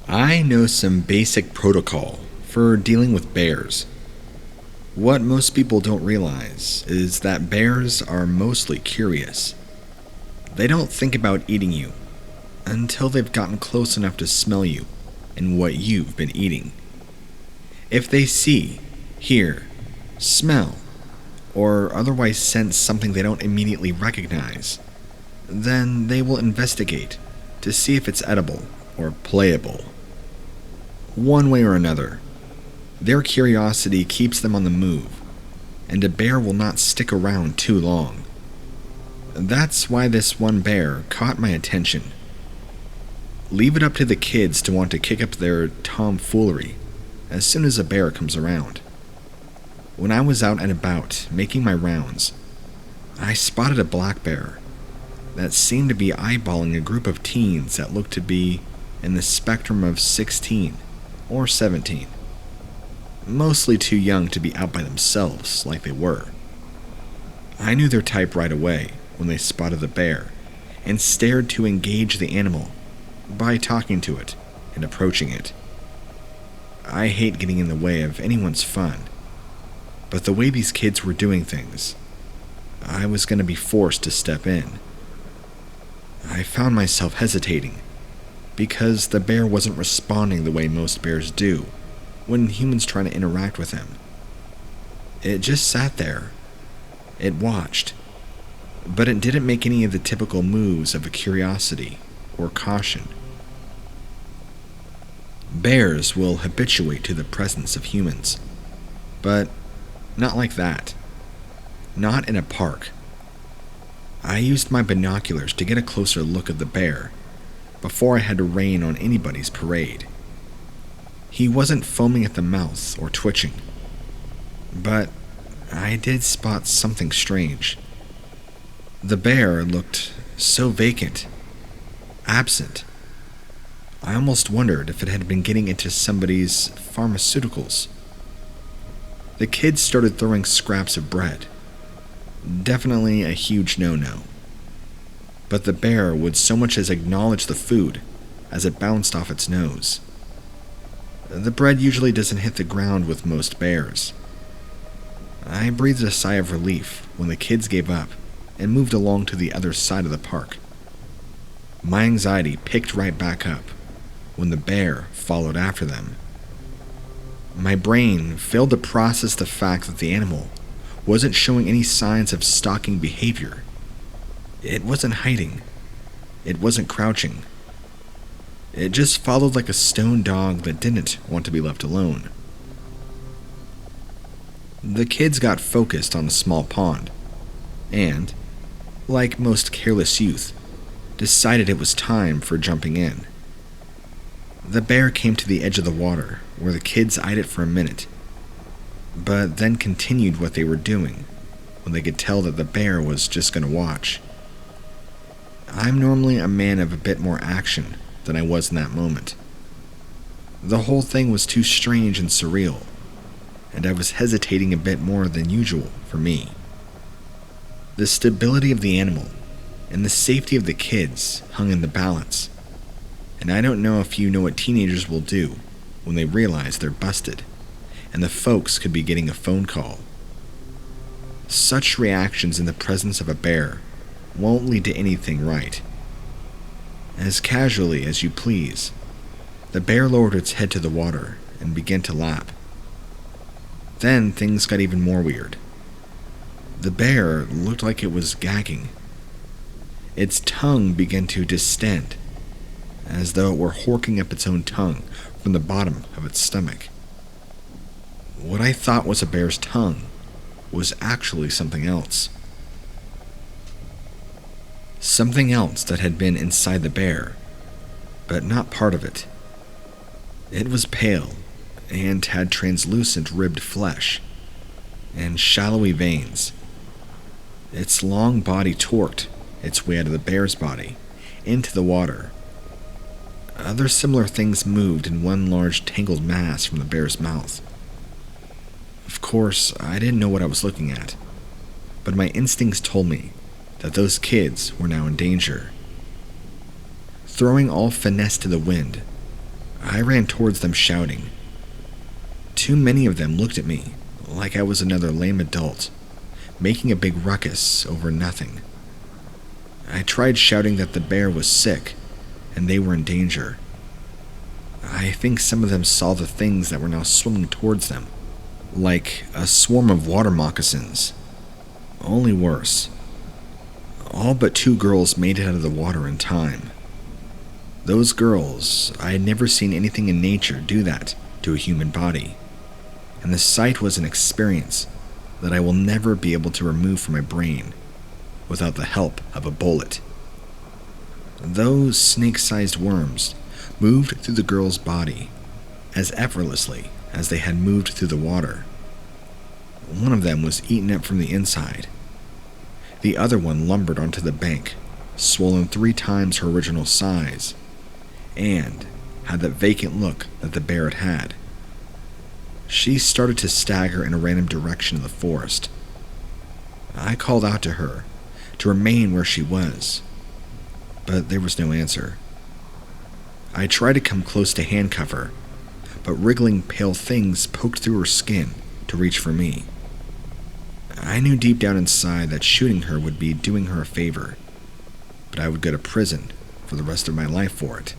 I know some basic protocol for dealing with bears. What most people don't realize is that bears are mostly curious. They don't think about eating you until they've gotten close enough to smell you and what you've been eating. If they see, hear, smell, or otherwise sense something they don't immediately recognize, then they will investigate to see if it's edible or playable. One way or another, their curiosity keeps them on the move, and a bear will not stick around too long. That's why this one bear caught my attention. Leave it up to the kids to want to kick up their tomfoolery as soon as a bear comes around. When I was out and about making my rounds, I spotted a black bear that seemed to be eyeballing a group of teens that looked to be in the spectrum of 16 or 17. Mostly too young to be out by themselves like they were. I knew their type right away when they spotted the bear and stared to engage the animal by talking to it and approaching it. I hate getting in the way of anyone's fun, but the way these kids were doing things, I was going to be forced to step in. I found myself hesitating because the bear wasn't responding the way most bears do when humans try to interact with him. It just sat there. It watched, but it didn't make any of the typical moves of a curiosity or caution. Bears will habituate to the presence of humans, but not like that. Not in a park. I used my binoculars to get a closer look at the bear before I had to rain on anybody's parade. He wasn't foaming at the mouth or twitching, but I did spot something strange. The bear looked so vacant, absent. I almost wondered if it had been getting into somebody's pharmaceuticals. The kids started throwing scraps of bread. Definitely a huge no-no. But the bear would so much as acknowledge the food as it bounced off its nose. The bread usually doesn't hit the ground with most bears. I breathed a sigh of relief when the kids gave up and moved along to the other side of the park. My anxiety picked right back up when the bear followed after them. My brain failed to process the fact that the animal wasn't showing any signs of stalking behavior. It wasn't hiding. It wasn't crouching. It just followed like a stone dog that didn't want to be left alone. The kids got focused on a small pond, and, like most careless youth, decided it was time for jumping in. The bear came to the edge of the water, where the kids eyed it for a minute, but then continued what they were doing when they could tell that the bear was just going to watch. I'm normally a man of a bit more action than I was in that moment. The whole thing was too strange and surreal, and I was hesitating a bit more than usual for me. The stability of the animal and the safety of the kids hung in the balance, and I don't know if you know what teenagers will do when they realize they're busted, and the folks could be getting a phone call. Such reactions in the presence of a bear won't lead to anything right. As casually as you please, the bear lowered its head to the water and began to lap. Then things got even more weird. The bear looked like it was gagging. Its tongue began to distend, as though it were horking up its own tongue from the bottom of its stomach. What I thought was a bear's tongue was actually something else. Something else that had been inside the bear, but not part of it. It was pale and had translucent ribbed flesh and shallowy veins. Its long body torqued its way out of the bear's body into the water. Other similar things moved in one large tangled mass from the bear's mouth. Of course, I didn't know what I was looking at, but my instincts told me that those kids were now in danger. Throwing all finesse to the wind, I ran towards them shouting. Too many of them looked at me like I was another lame adult, making a big ruckus over nothing. I tried shouting that the bear was sick and they were in danger. I think some of them saw the things that were now swimming towards them, like a swarm of water moccasins. Only worse. All but 2 girls made it out of the water in time. Those girls, I had never seen anything in nature do that to a human body, and the sight was an experience that I will never be able to remove from my brain without the help of a bullet. Those snake-sized worms moved through the girl's body as effortlessly as they had moved through the water. One of them was eaten up from the inside. The other one lumbered onto the bank, swollen 3 times her original size, and had that vacant look that the bear had had. She started to stagger in a random direction of the forest. I called out to her to remain where she was, but there was no answer. I tried to come close to handcuff her, but wriggling pale things poked through her skin to reach for me. I knew deep down inside that shooting her would be doing her a favor, but I would go to prison for the rest of my life for it.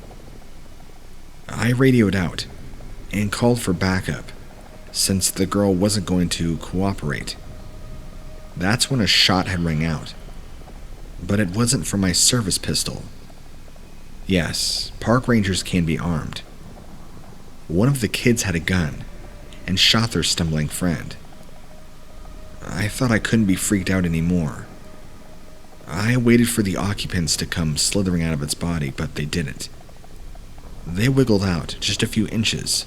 I radioed out and called for backup, since the girl wasn't going to cooperate. That's when a shot had rang out, but it wasn't from my service pistol. Yes, park rangers can be armed. One of the kids had a gun and shot their stumbling friend. I thought I couldn't be freaked out anymore. I waited for the occupants to come slithering out of its body, but they didn't. They wiggled out just a few inches.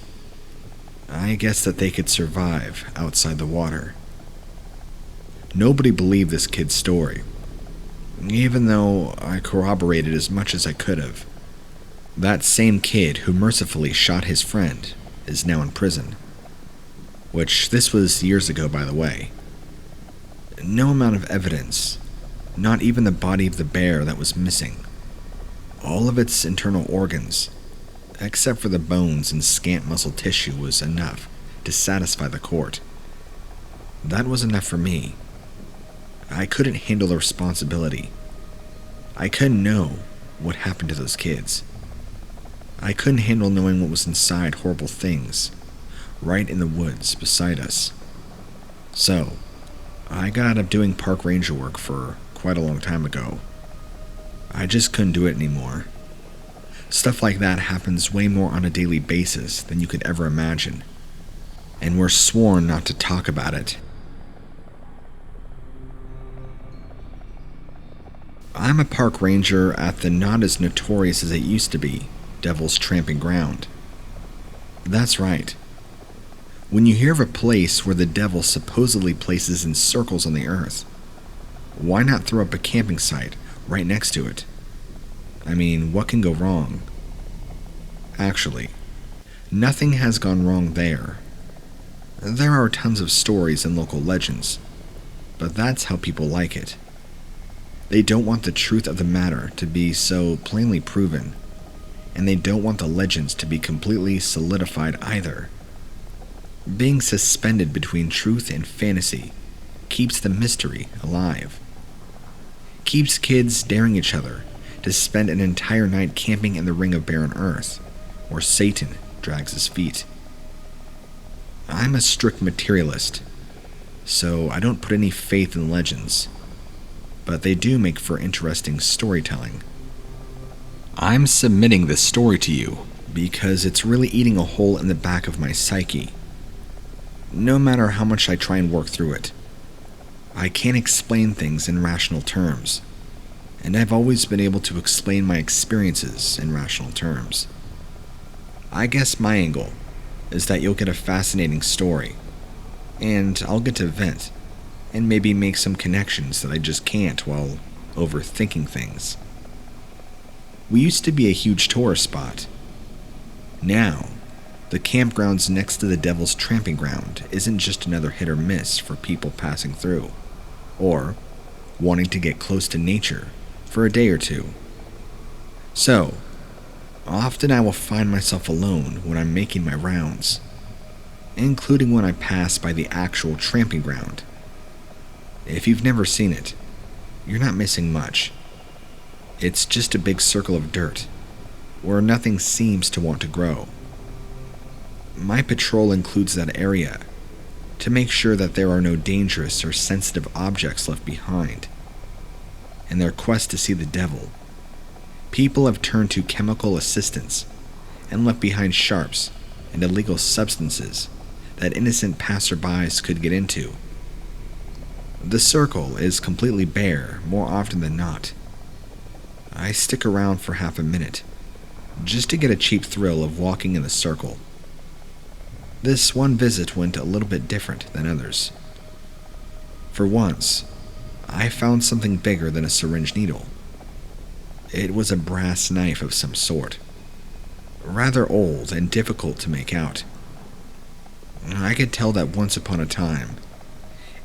I guessed that they could survive outside the water. Nobody believed this kid's story, even though I corroborated as much as I could have. That same kid who mercifully shot his friend is now in prison. Which, this was years ago, by the way. No amount of evidence, not even the body of the bear that was missing. All of its internal organs, except for the bones and scant muscle tissue, was enough to satisfy the court. That was enough for me. I couldn't handle the responsibility. I couldn't know what happened to those kids. I couldn't handle knowing what was inside horrible things, right in the woods beside us. So, I got out of doing park ranger work for quite a long time ago. I just couldn't do it anymore. Stuff like that happens way more on a daily basis than you could ever imagine, and we're sworn not to talk about it. I'm a park ranger at the not as notorious as it used to be Devil's Tramping Ground. That's right. When you hear of a place where the devil supposedly places in circles on the earth, why not throw up a camping site right next to it? I mean, what can go wrong? Actually, nothing has gone wrong there. There are tons of stories and local legends, but that's how people like it. They don't want the truth of the matter to be so plainly proven, and they don't want the legends to be completely solidified either. Being suspended between truth and fantasy keeps the mystery alive. Keeps kids daring each other to spend an entire night camping in the ring of barren earth, where Satan drags his feet. I'm a strict materialist, so I don't put any faith in legends, but they do make for interesting storytelling. I'm submitting this story to you because it's really eating a hole in the back of my psyche. No matter how much I try and work through it, I can't explain things in rational terms, and I've always been able to explain my experiences in rational terms. I guess my angle is that you'll get a fascinating story, and I'll get to vent, and maybe make some connections that I just can't while overthinking things. We used to be a huge tourist spot. Now, the campgrounds next to the Devil's Tramping Ground isn't just another hit or miss for people passing through, or wanting to get close to nature for a day or two. So, Often I will find myself alone when I'm making my rounds, including when I pass by the actual tramping ground. If you've never seen it, you're not missing much. It's just a big circle of dirt, where nothing seems to want to grow. My patrol includes that area to make sure that there are no dangerous or sensitive objects left behind. In their quest to see the devil, people have turned to chemical assistance and left behind sharps and illegal substances that innocent passerbys could get into. The circle is completely bare more often than not. I stick around for half a minute, just to get a cheap thrill of walking in the circle. This one visit went a little bit different than others. For once, I found something bigger than a syringe needle. It was a brass knife of some sort, rather old and difficult to make out. I could tell that once upon a time,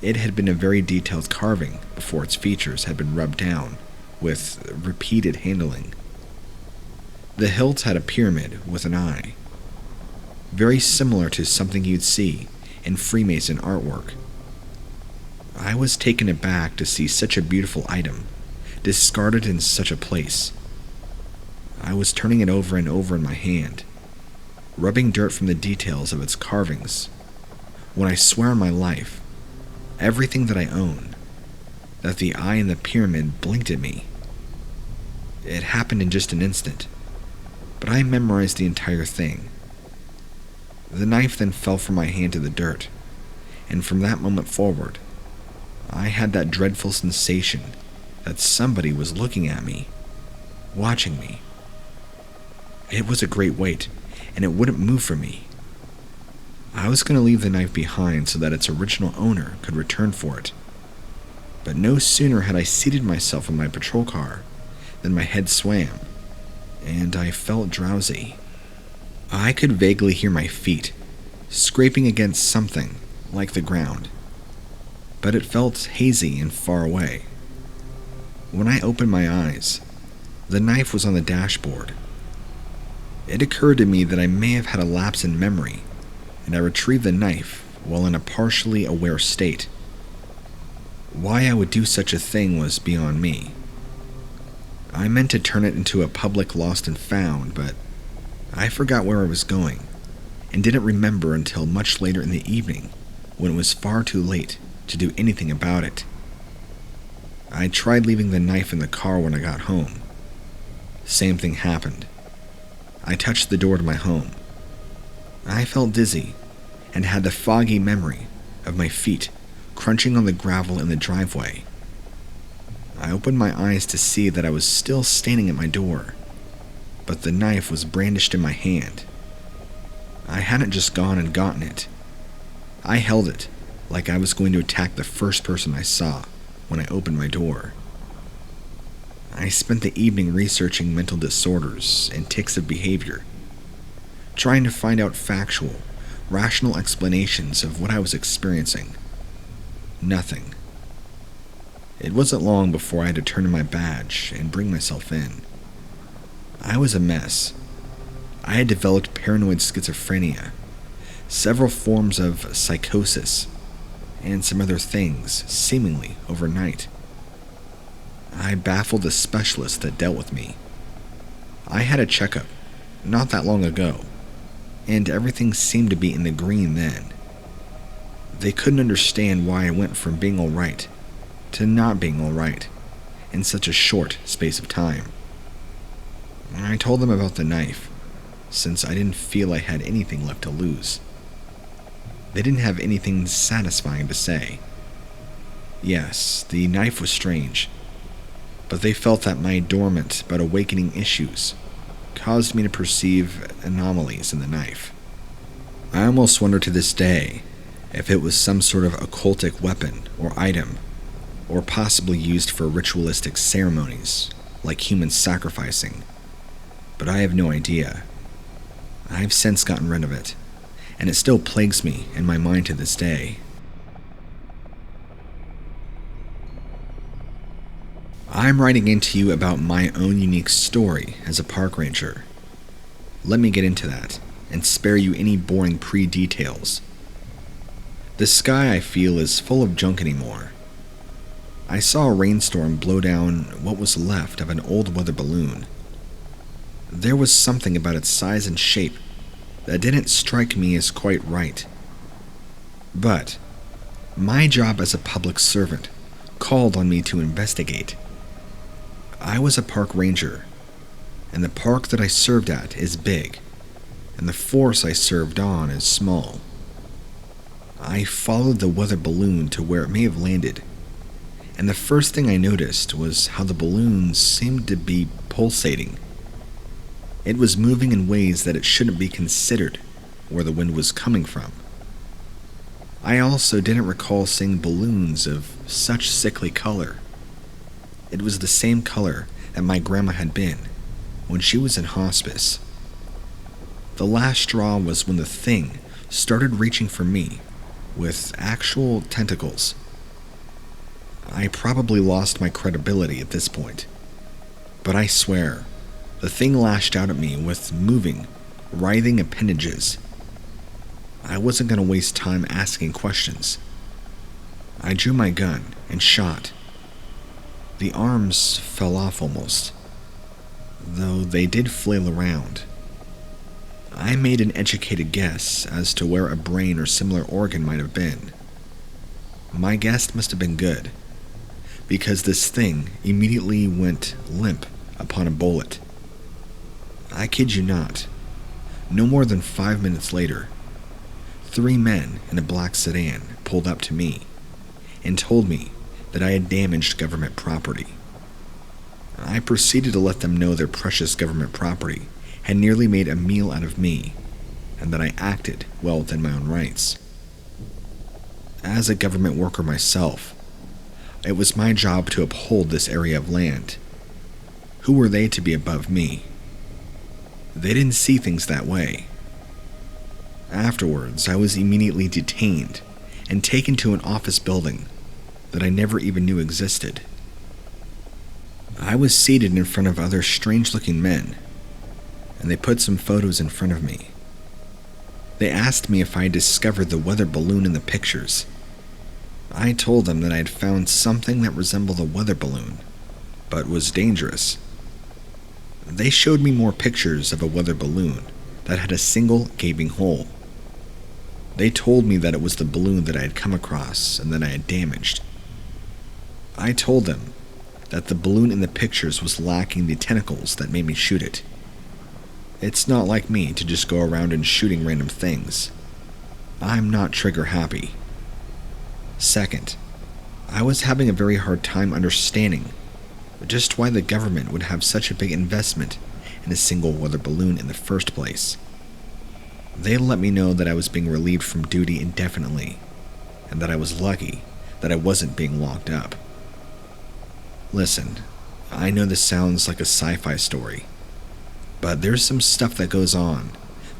it had been a very detailed carving before its features had been rubbed down with repeated handling. The hilt had a pyramid with an eye, very similar to something you'd see in Freemason artwork. I was taken aback to see such a beautiful item discarded in such a place. I was turning it over and over in my hand, rubbing dirt from the details of its carvings, when I swear on my life, everything that I own, that the eye in the pyramid blinked at me. It happened in just an instant, but I memorized the entire thing. The knife then fell from my hand to the dirt, and from that moment forward, I had that dreadful sensation that somebody was looking at me, watching me. It was a great weight, and it wouldn't move from me. I was going to leave the knife behind so that its original owner could return for it. But no sooner had I seated myself in my patrol car than my head swam, and I felt drowsy. I could vaguely hear my feet scraping against something like the ground, but it felt hazy and far away. When I opened my eyes, the knife was on the dashboard. It occurred to me that I may have had a lapse in memory, and I retrieved the knife while in a partially aware state. Why I would do such a thing was beyond me. I meant to turn it into a public lost and found, but I forgot where I was going, and didn't remember until much later in the evening, when it was far too late to do anything about it. I tried leaving the knife in the car when I got home. Same thing happened. I touched the door to my home. I felt dizzy, and had the foggy memory of my feet crunching on the gravel in the driveway. I opened my eyes to see that I was still standing at my door, but the knife was brandished in my hand. I hadn't just gone and gotten it. I held it like I was going to attack the first person I saw when I opened my door. I spent the evening researching mental disorders and tics of behavior, trying to find out factual, rational explanations of what I was experiencing. Nothing. It wasn't long before I had to turn in my badge and bring myself in. I was a mess. I had developed paranoid schizophrenia, several forms of psychosis, and some other things, seemingly overnight. I baffled the specialist that dealt with me. I had a checkup not that long ago, and everything seemed to be in the green then. They couldn't understand why I went from being alright to not being alright in such a short space of time. I told them about the knife, since I didn't feel I had anything left to lose. They didn't have anything satisfying to say. Yes, the knife was strange, but they felt that my dormant but awakening issues caused me to perceive anomalies in the knife. I almost wonder to this day if it was some sort of occultic weapon or item, or possibly used for ritualistic ceremonies, like human sacrificing, but I have no idea. I've since gotten rid of it, and it still plagues me in my mind to this day. I'm writing into you about my own unique story as a park ranger, let me get into that and spare you any boring pre-details. The sky, I feel, is full of junk anymore. I saw a rainstorm blow down what was left of an old weather balloon. There was something about its size and shape that didn't strike me as quite right. But my job as a public servant called on me to investigate. I was a park ranger, and the park that I served at is big, and the force I served on is small. I followed the weather balloon to where it may have landed, and the first thing I noticed was how the balloon seemed to be pulsating. It was moving in ways that it shouldn't be considered where the wind was coming from. I also didn't recall seeing balloons of such sickly color. It was the same color that my grandma had been when she was in hospice. The last straw was when the thing started reaching for me with actual tentacles. I probably lost my credibility at this point, but I swear, the thing lashed out at me with moving, writhing appendages. I wasn't going to waste time asking questions. I drew my gun and shot. The arms fell off almost, though they did flail around. I made an educated guess as to where a brain or similar organ might have been. My guess must have been good, because this thing immediately went limp upon a bullet. I kid you not, no more than 5 minutes later, 3 men in a black sedan pulled up to me and told me that I had damaged government property. I proceeded to let them know their precious government property had nearly made a meal out of me, and that I acted well within my own rights. As a government worker myself, it was my job to uphold this area of land. Who were they to be above me? They didn't see things that way. Afterwards, I was immediately detained and taken to an office building that I never even knew existed. I was seated in front of other strange-looking men, and they put some photos in front of me. They asked me if I had discovered the weather balloon in the pictures. I told them that I had found something that resembled a weather balloon, but was dangerous. They showed me more pictures of a weather balloon that had a single gaping hole. They told me that it was the balloon that I had come across and that I had damaged. I told them that the balloon in the pictures was lacking the tentacles that made me shoot it. It's not like me to just go around and shooting random things. I'm not trigger happy. Second, I was having a very hard time understanding just why the government would have such a big investment in a single weather balloon in the first place. They let me know that I was being relieved from duty indefinitely, and that I was lucky that I wasn't being locked up. Listen, I know this sounds like a sci-fi story, but there's some stuff that goes on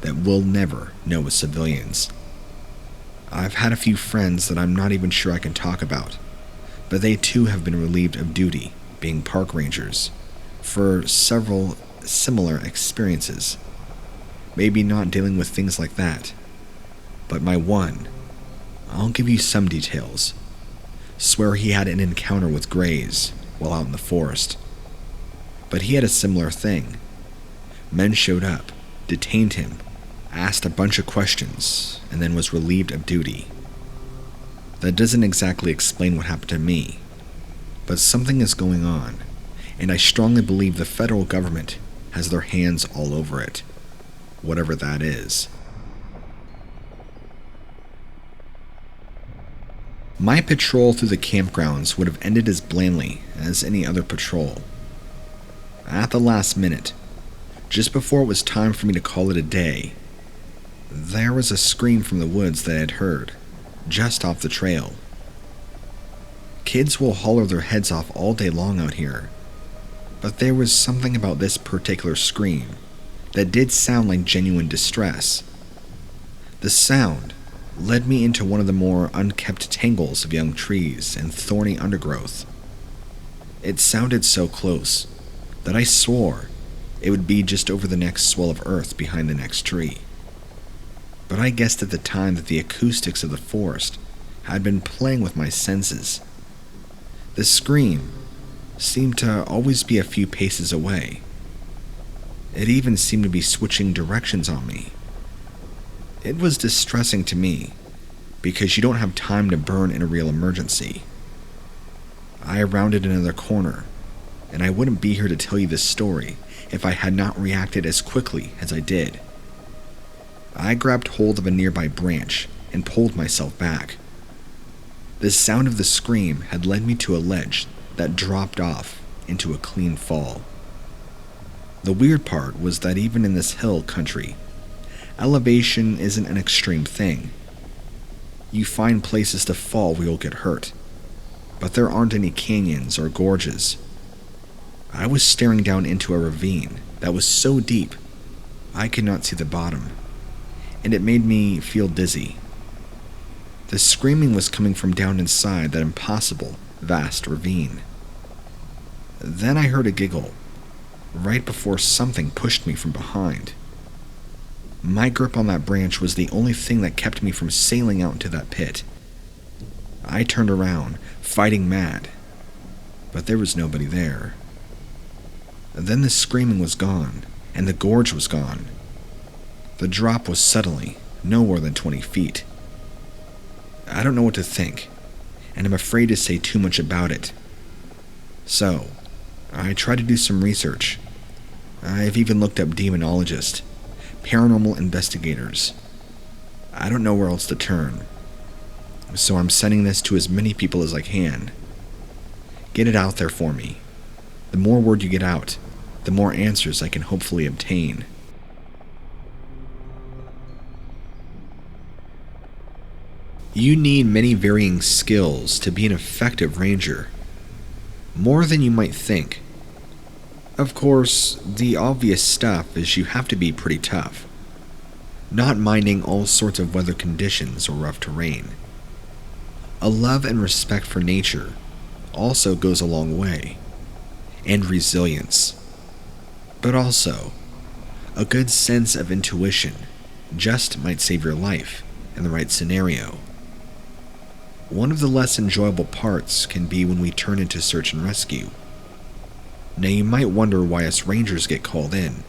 that we'll never know as civilians. I've had a few friends that I'm not even sure I can talk about, but they too have been relieved of duty being park rangers for several similar experiences. Maybe not dealing with things like that, but my one, I'll give you some details, swear he had an encounter with Greys while out in the forest. But he had a similar thing. Men showed up, detained him, asked a bunch of questions, and then was relieved of duty. That doesn't exactly explain what happened to me, but something is going on, and I strongly believe the federal government has their hands all over it, whatever that is. My patrol through the campgrounds would have ended as blandly as any other patrol. At the last minute, just before it was time for me to call it a day, there was a scream from the woods that I had heard, just off the trail. Kids will holler their heads off all day long out here, but there was something about this particular scream that did sound like genuine distress. The sound led me into one of the more unkept tangles of young trees and thorny undergrowth. It sounded so close that I swore it would be just over the next swell of earth behind the next tree. But I guessed at the time that the acoustics of the forest had been playing with my senses. The scream seemed to always be a few paces away. It even seemed to be switching directions on me. It was distressing to me, because you don't have time to burn in a real emergency. I rounded another corner, and I wouldn't be here to tell you this story if I had not reacted as quickly as I did. I grabbed hold of a nearby branch and pulled myself back. The sound of the scream had led me to a ledge that dropped off into a clean fall. The weird part was that even in this hill country, elevation isn't an extreme thing. You find places to fall where you'll get hurt, but there aren't any canyons or gorges. I was staring down into a ravine that was so deep I could not see the bottom, and it made me feel dizzy. The screaming was coming from down inside that impossible, vast ravine. Then I heard a giggle, right before something pushed me from behind. My grip on that branch was the only thing that kept me from sailing out into that pit. I turned around, fighting mad, but there was nobody there. Then the screaming was gone, and the gorge was gone. The drop was suddenly no more than 20 feet. I don't know what to think, and I'm afraid to say too much about it. So, I tried to do some research. I've even looked up demonologists, paranormal investigators. I don't know where else to turn. So I'm sending this to as many people as I can. Get it out there for me. The more word you get out, the more answers I can hopefully obtain. You need many varying skills to be an effective ranger. More than you might think. Of course, the obvious stuff is you have to be pretty tough, not minding all sorts of weather conditions or rough terrain. A love and respect for nature also goes a long way, and resilience. But also, a good sense of intuition just might save your life in the right scenario. One of the less enjoyable parts can be when we turn into search and rescue. Now you might wonder why us rangers get called in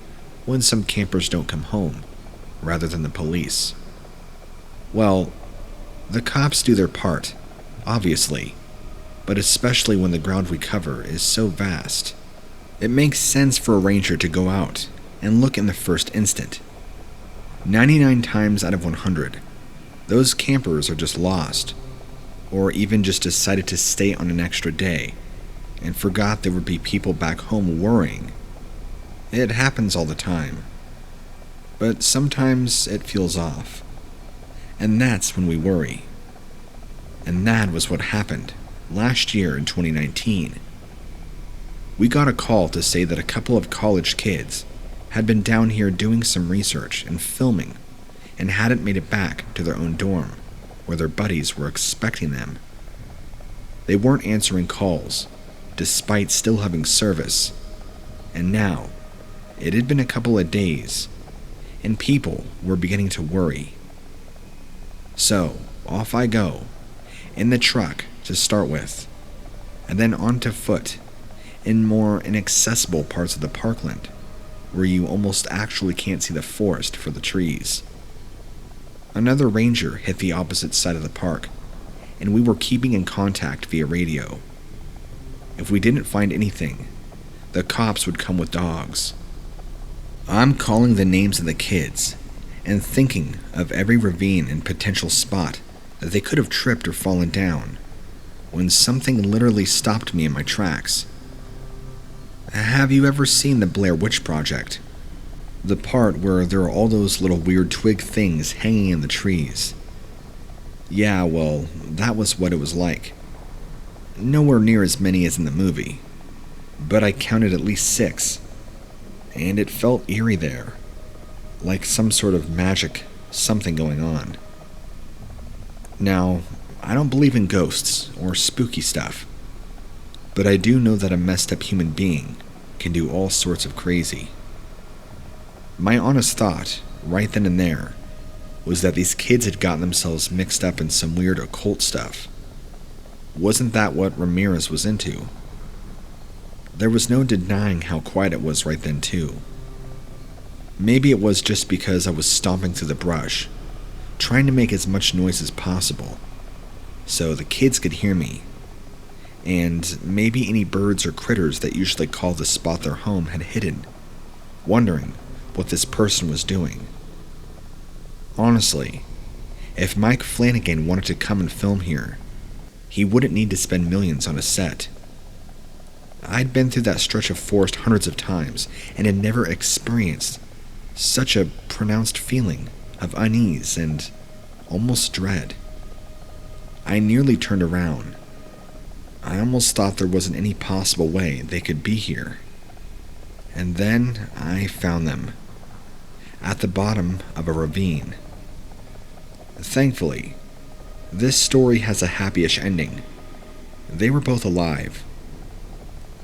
when some campers don't come home, rather than the police. Well, the cops do their part, obviously, but especially when the ground we cover is so vast. It makes sense for a ranger to go out and look in the first instant. 99 times out of 100, those campers are just lost, or even just decided to stay on an extra day and forgot there would be people back home worrying. It happens all the time. But sometimes it feels off. And that's when we worry. And that was what happened last year in 2019. We got a call to say that a couple of college kids had been down here doing some research and filming and hadn't made it back to their own dorm, where their buddies were expecting them. They weren't answering calls, despite still having service, and now, it had been a couple of days, and people were beginning to worry. So, off I go, in the truck to start with, and then onto foot, in more inaccessible parts of the parkland, where you almost actually can't see the forest for the trees. Another ranger hit the opposite side of the park, and we were keeping in contact via radio. If we didn't find anything, the cops would come with dogs. I'm calling the names of the kids, and thinking of every ravine and potential spot that they could have tripped or fallen down, when something literally stopped me in my tracks. Have you ever seen the Blair Witch Project? The part where there are all those little weird twig things hanging in the trees. Yeah, well, that was what it was like. Nowhere near as many as in the movie, but I counted at least 6, and it felt eerie there, like some sort of magic something going on. Now, I don't believe in ghosts or spooky stuff, but I do know that a messed up human being can do all sorts of crazy. My honest thought, right then and there, was that these kids had gotten themselves mixed up in some weird occult stuff. Wasn't that what Ramirez was into? There was no denying how quiet it was right then, too. Maybe it was just because I was stomping through the brush, trying to make as much noise as possible, so the kids could hear me. And maybe any birds or critters that usually call the spot their home had hidden, wondering what this person was doing. Honestly, if Mike Flanagan wanted to come and film here, he wouldn't need to spend millions on a set. I'd been through that stretch of forest hundreds of times and had never experienced such a pronounced feeling of unease and almost dread. I nearly turned around. I almost thought there wasn't any possible way they could be here. And then I found them, at the bottom of a ravine. Thankfully, this story has a happy-ish ending. They were both alive.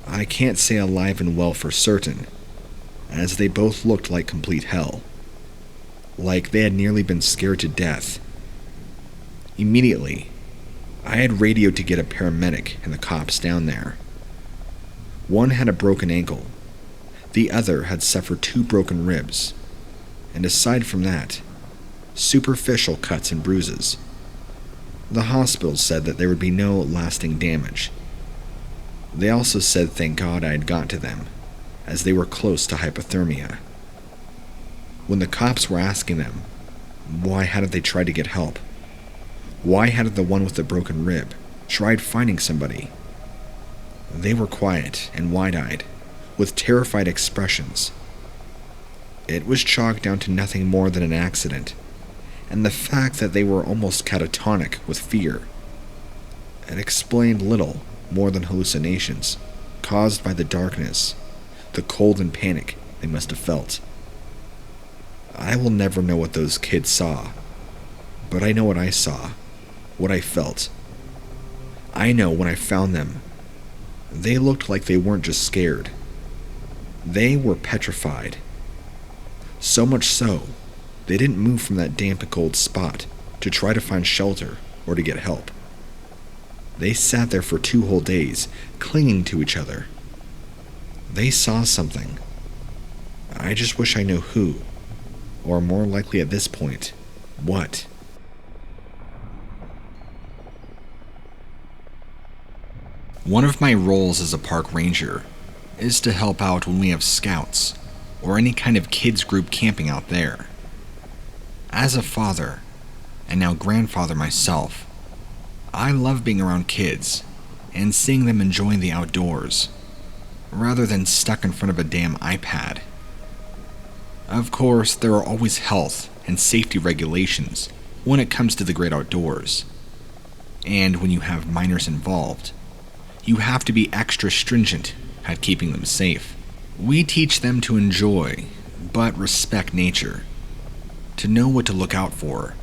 I can't say alive and well for certain, as they both looked like complete hell. Like they had nearly been scared to death. Immediately, I had radioed to get a paramedic and the cops down there. One had a broken ankle. The other had suffered 2 broken ribs. And aside from that, superficial cuts and bruises. The hospital said that there would be no lasting damage. They also said thank God I had got to them, as they were close to hypothermia. When the cops were asking them, why hadn't they tried to get help? Why hadn't the one with the broken rib tried finding somebody? They were quiet and wide-eyed, with terrified expressions. It was chalked down to nothing more than an accident, and the fact that they were almost catatonic with fear. It explained little more than hallucinations caused by the darkness, the cold and panic they must have felt. I will never know what those kids saw, but I know what I saw, what I felt. I know when I found them, they looked like they weren't just scared. They were petrified. So much so, they didn't move from that damp and cold spot to try to find shelter or to get help. They sat there for 2 whole days, clinging to each other. They saw something. I just wish I knew who, or more likely at this point, what. One of my roles as a park ranger is to help out when we have scouts or any kind of kids group camping out there. As a father, and now grandfather myself, I love being around kids and seeing them enjoying the outdoors, rather than stuck in front of a damn iPad. Of course, there are always health and safety regulations when it comes to the great outdoors. And when you have minors involved, you have to be extra stringent at keeping them safe. We teach them to enjoy, but respect nature, to know what to look out for,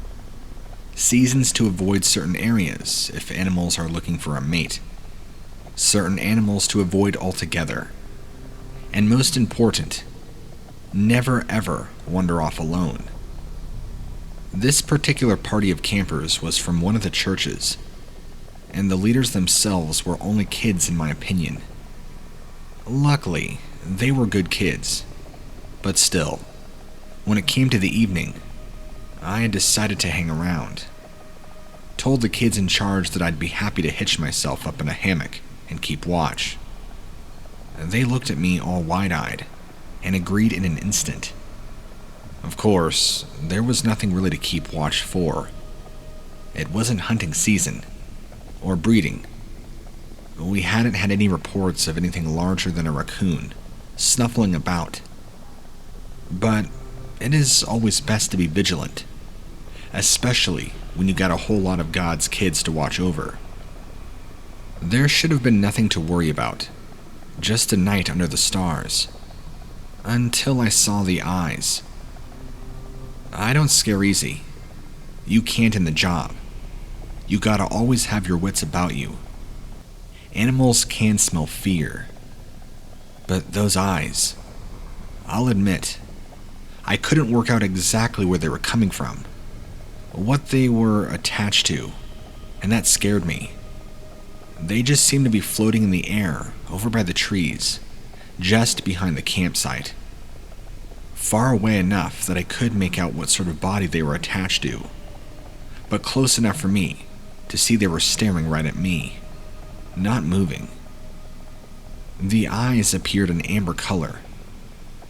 seasons to avoid certain areas if animals are looking for a mate, certain animals to avoid altogether, and most important, never ever wander off alone. This particular party of campers was from one of the churches, and the leaders themselves were only kids in my opinion. Luckily, they were good kids, but still, when it came to the evening, I had decided to hang around. Told the kids in charge that I'd be happy to hitch myself up in a hammock and keep watch. They looked at me all wide-eyed and agreed in an instant. Of course, there was nothing really to keep watch for. It wasn't hunting season, or breeding. We hadn't had any reports of anything larger than a raccoon snuffling about. But it is always best to be vigilant, especially when you got a whole lot of God's kids to watch over. There should have been nothing to worry about, just a night under the stars, until I saw the eyes. I don't scare easy. You can't in the job. You gotta always have your wits about you. Animals can smell fear. But those eyes, I'll admit, I couldn't work out exactly where they were coming from, what they were attached to, and that scared me. They just seemed to be floating in the air over by the trees, just behind the campsite. Far away enough that I could make out what sort of body they were attached to, but close enough for me to see they were staring right at me, not moving. The eyes appeared an amber color,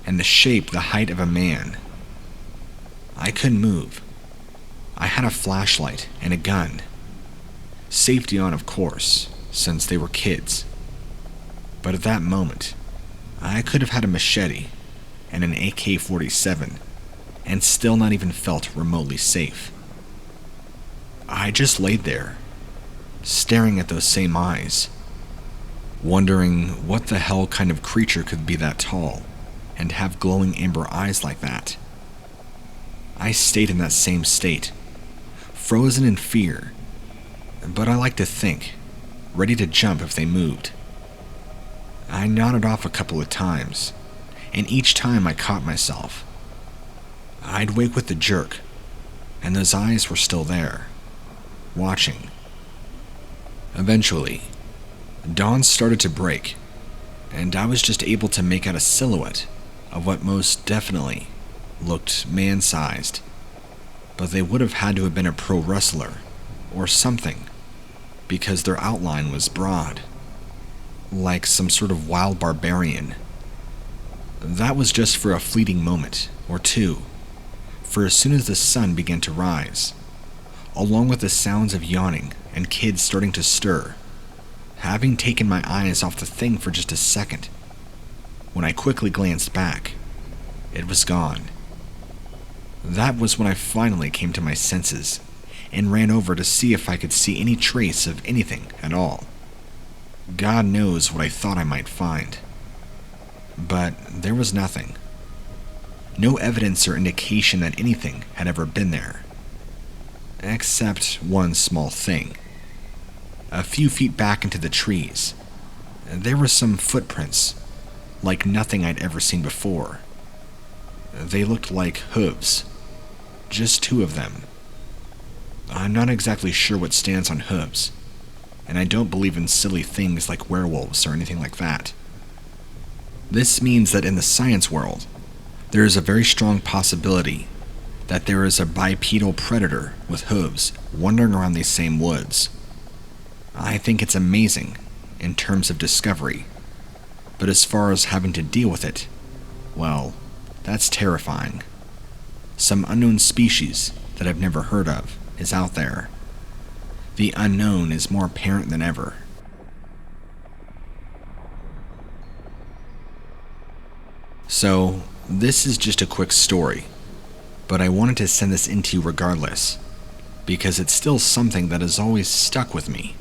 and the shape the height of a man. I couldn't move. I had a flashlight and a gun. Safety on, of course, since they were kids. But at that moment, I could have had a machete and an AK-47 and still not even felt remotely safe. I just laid there, staring at those same eyes, wondering what the hell kind of creature could be that tall and have glowing amber eyes like that. I stayed in that same state, frozen in fear, but I like to think, ready to jump if they moved. I nodded off a couple of times, and each time I caught myself. I'd wake with a jerk, and those eyes were still there, watching. Eventually, dawn started to break, and I was just able to make out a silhouette of what most definitely looked man-sized, but they would have had to have been a pro wrestler or something, because their outline was broad, like some sort of wild barbarian. That was just for a fleeting moment or two, for as soon as the sun began to rise, along with the sounds of yawning and kids starting to stir, having taken my eyes off the thing for just a second, when I quickly glanced back, it was gone. That was when I finally came to my senses and ran over to see if I could see any trace of anything at all. God knows what I thought I might find. But there was nothing. No evidence or indication that anything had ever been there. Except one small thing. A few feet back into the trees, there were some footprints, like nothing I'd ever seen before. They looked like hooves. Just two of them. I'm not exactly sure what stands on hooves, and I don't believe in silly things like werewolves or anything like that. This means that in the science world, there is a very strong possibility that there is a bipedal predator with hooves wandering around these same woods. I think it's amazing in terms of discovery, but as far as having to deal with it, well, that's terrifying. Some unknown species that I've never heard of is out there. The unknown is more apparent than ever. So, this is just a quick story, but I wanted to send this into you regardless, because it's still something that has always stuck with me.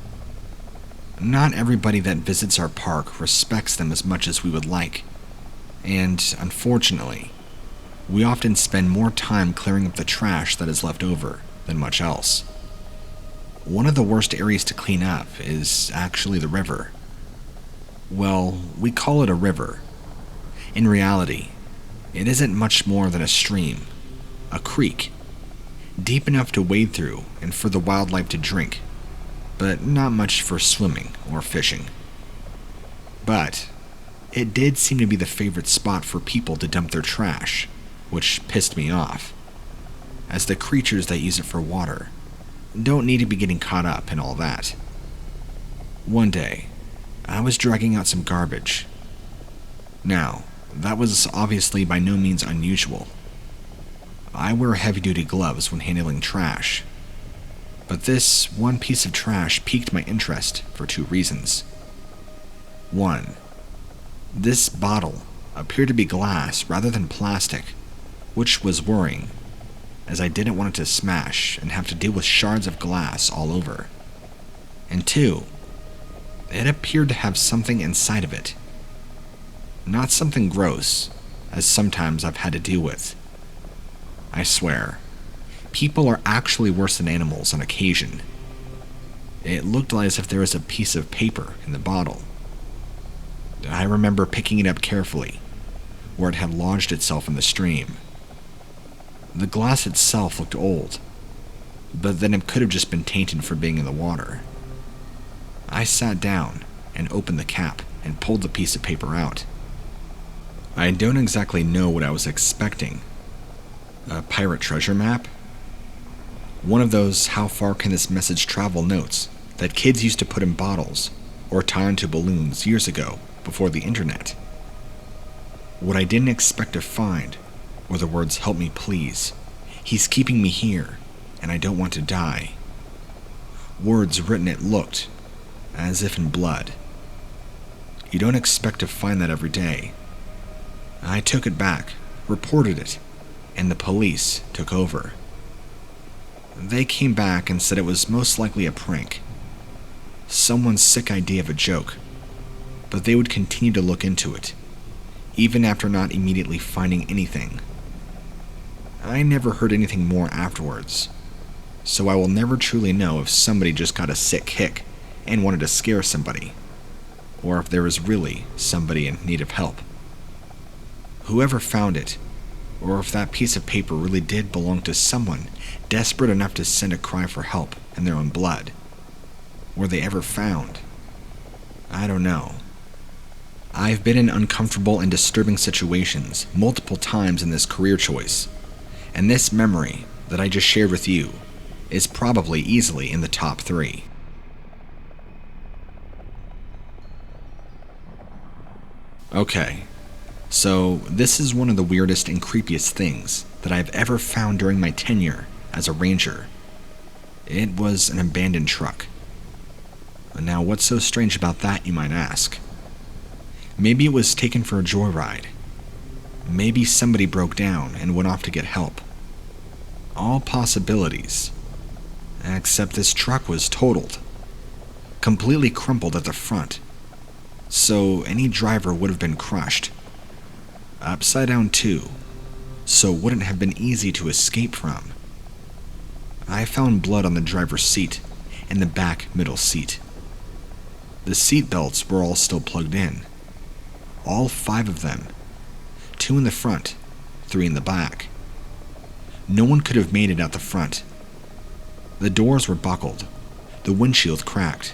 Not everybody that visits our park respects them as much as we would like, and unfortunately, we often spend more time clearing up the trash that is left over than much else. One of the worst areas to clean up is actually the river. Well, we call it a river. In reality, it isn't much more than a stream, a creek, deep enough to wade through and for the wildlife to drink, but not much for swimming or fishing. But it did seem to be the favorite spot for people to dump their trash, which pissed me off, as the creatures that use it for water don't need to be getting caught up in all that. One day, I was dragging out some garbage. Now, that was obviously by no means unusual. I wear heavy-duty gloves when handling trash, but this one piece of trash piqued my interest for two reasons. One, this bottle appeared to be glass rather than plastic, which was worrying, as I didn't want it to smash and have to deal with shards of glass all over. And two, it appeared to have something inside of it. Not something gross, as sometimes I've had to deal with. I swear, people are actually worse than animals on occasion. It looked as if there was a piece of paper in the bottle. I remember picking it up carefully, where it had lodged itself in the stream, The glass itself looked old, but then it could have just been tainted for being in the water. I sat down and opened the cap and pulled the piece of paper out. I don't exactly know what I was expecting. A pirate treasure map? One of those how far can this message travel notes that kids used to put in bottles or tie onto balloons years ago before the internet. What I didn't expect to find were the words, "Help me please. He's keeping me here, and I don't want to die." Words written, it looked as if in blood. You don't expect to find that every day. I took it back, reported it, and the police took over. They came back and said it was most likely a prank, someone's sick idea of a joke, but they would continue to look into it, even after not immediately finding anything. I never heard anything more afterwards, so I will never truly know if somebody just got a sick kick and wanted to scare somebody, or if there was really somebody in need of help. Whoever found it, or if that piece of paper really did belong to someone desperate enough to send a cry for help in their own blood, were they ever found? I don't know. I've been in uncomfortable and disturbing situations multiple times in this career choice, and this memory that I just shared with you is probably easily in the top 3. Okay, so this is one of the weirdest and creepiest things that I've ever found during my tenure as a ranger. It was an abandoned truck. Now, what's so strange about that, you might ask? Maybe it was taken for a joyride. Maybe somebody broke down and went off to get help. All possibilities. Except this truck was totaled. Completely crumpled at the front. So any driver would have been crushed. Upside down too, so it wouldn't have been easy to escape from. I found blood on the driver's seat and the back middle seat. The seat belts were all still plugged in. All 5 of them. 2 in the front, 3 in the back. No one could have made it out the front. The doors were buckled, the windshield cracked.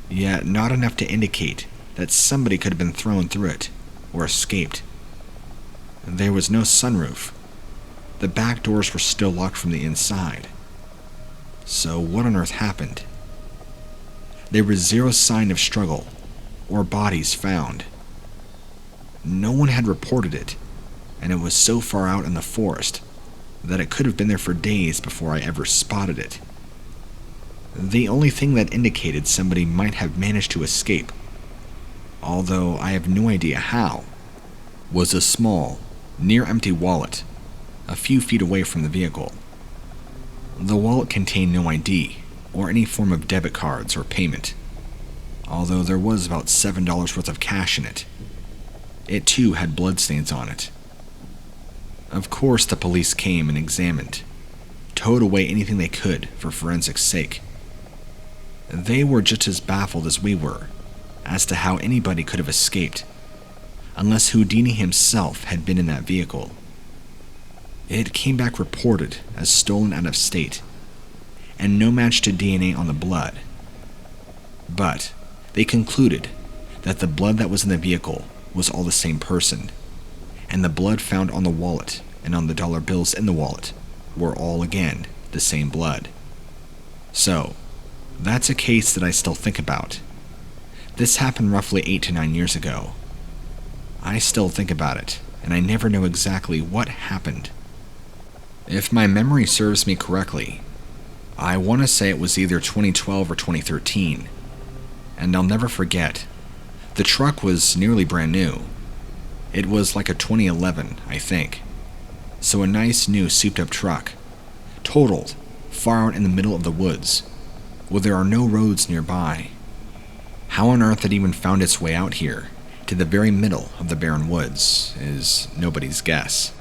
Yet not enough to indicate that somebody could have been thrown through it or escaped. There was no sunroof. The back doors were still locked from the inside. So what on earth happened? There was zero sign of struggle or bodies found. No one had reported it, and it was so far out in the forest that it could have been there for days before I ever spotted it. The only thing that indicated somebody might have managed to escape, although I have no idea how, was a small, near-empty wallet a few feet away from the vehicle. The wallet contained no ID or any form of debit cards or payment, although there was about $7 worth of cash in it. It too had bloodstains on it. Of course, the police came and examined, towed away anything they could for forensics' sake. They were just as baffled as we were as to how anybody could have escaped, unless Houdini himself had been in that vehicle. It came back reported as stolen out of state, and no match to DNA on the blood. But they concluded that the blood that was in the vehicle was all the same person, and the blood found on the wallet and on the dollar bills in the wallet were all again the same blood. So, that's a case that I still think about. This happened roughly 8 to 9 years ago. I still think about it, and I never know exactly what happened. If my memory serves me correctly, I want to say it was either 2012 or 2013, and I'll never forget, the truck was nearly brand new. It was like a 2011, I think. So a nice new souped-up truck, totaled far out in the middle of the woods, where there are no roads nearby. How on earth it even found its way out here, to the very middle of the barren woods, is nobody's guess.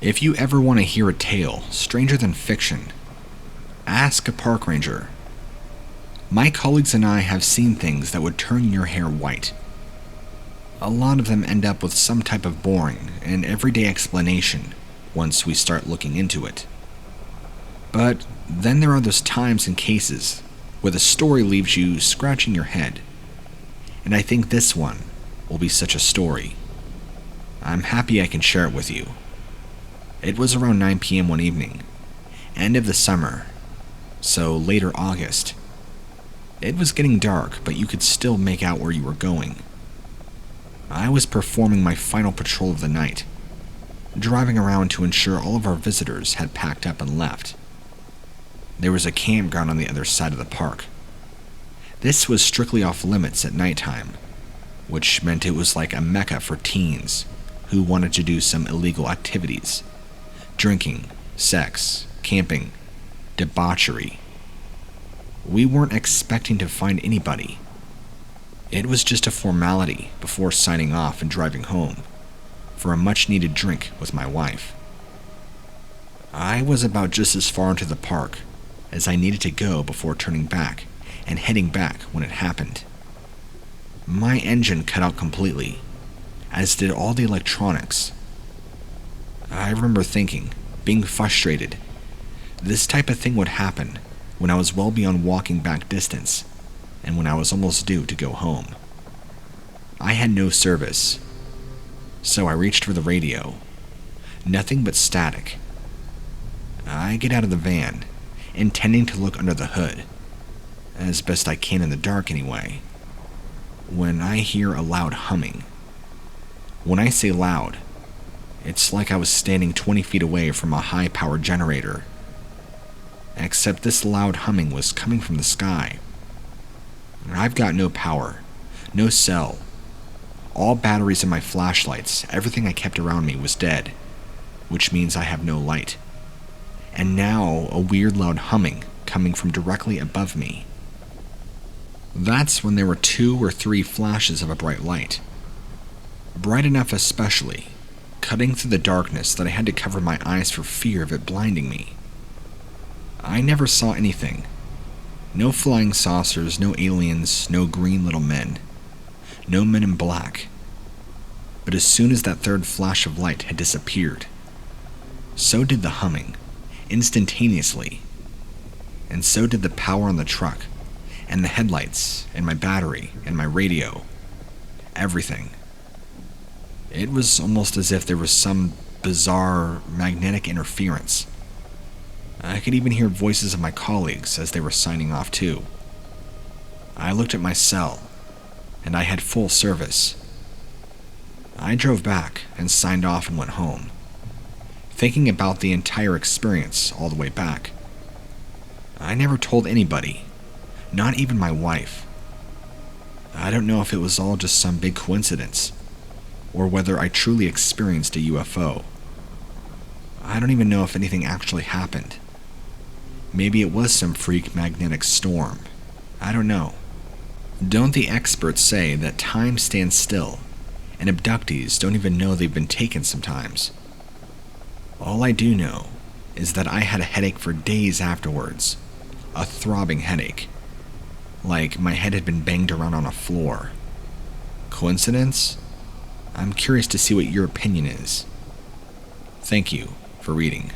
If you ever want to hear a tale stranger than fiction, ask a park ranger. My colleagues and I have seen things that would turn your hair white. A lot of them end up with some type of boring and everyday explanation once we start looking into it. But then there are those times and cases where the story leaves you scratching your head. And I think this one will be such a story. I'm happy I can share it with you. It was around 9 p.m. one evening, end of the summer, so later August. It was getting dark, but you could still make out where you were going. I was performing my final patrol of the night, driving around to ensure all of our visitors had packed up and left. There was a campground on the other side of the park. This was strictly off limits at nighttime, which meant it was like a mecca for teens who wanted to do some illegal activities. Drinking, sex, camping, debauchery. We weren't expecting to find anybody. It was just a formality before signing off and driving home for a much-needed drink with my wife. I was about just as far into the park as I needed to go before turning back and heading back when it happened. My engine cut out completely, as did all the electronics. I remember thinking, being frustrated, this type of thing would happen when I was well beyond walking back distance and when I was almost due to go home. I had no service, so I reached for the radio. Nothing but static. I get out of the van, intending to look under the hood, as best I can in the dark anyway, when I hear a loud humming. When I say loud, it's like I was standing 20 feet away from a high-powered generator. Except this loud humming was coming from the sky. I've got no power, no cell. All batteries in my flashlights, everything I kept around me was dead, which means I have no light. And now a weird loud humming coming from directly above me. That's when there were 2 or 3 flashes of a bright light. Bright enough especially, cutting through the darkness that I had to cover my eyes for fear of it blinding me. I never saw anything. No flying saucers, no aliens, no green little men. No men in black. But as soon as that 3rd flash of light had disappeared, so did the humming, instantaneously. And so did the power on the truck, and the headlights, and my battery, and my radio. Everything. It was almost as if there was some bizarre magnetic interference. I could even hear voices of my colleagues as they were signing off too. I looked at my cell, and I had full service. I drove back and signed off and went home, thinking about the entire experience all the way back. I never told anybody, not even my wife. I don't know if it was all just some big coincidence, or whether I truly experienced a UFO. I don't even know if anything actually happened. Maybe it was some freak magnetic storm. I don't know. Don't the experts say that time stands still, and abductees don't even know they've been taken sometimes? All I do know is that I had a headache for days afterwards. A throbbing headache. Like my head had been banged around on a floor. Coincidence? I'm curious to see what your opinion is. Thank you for reading.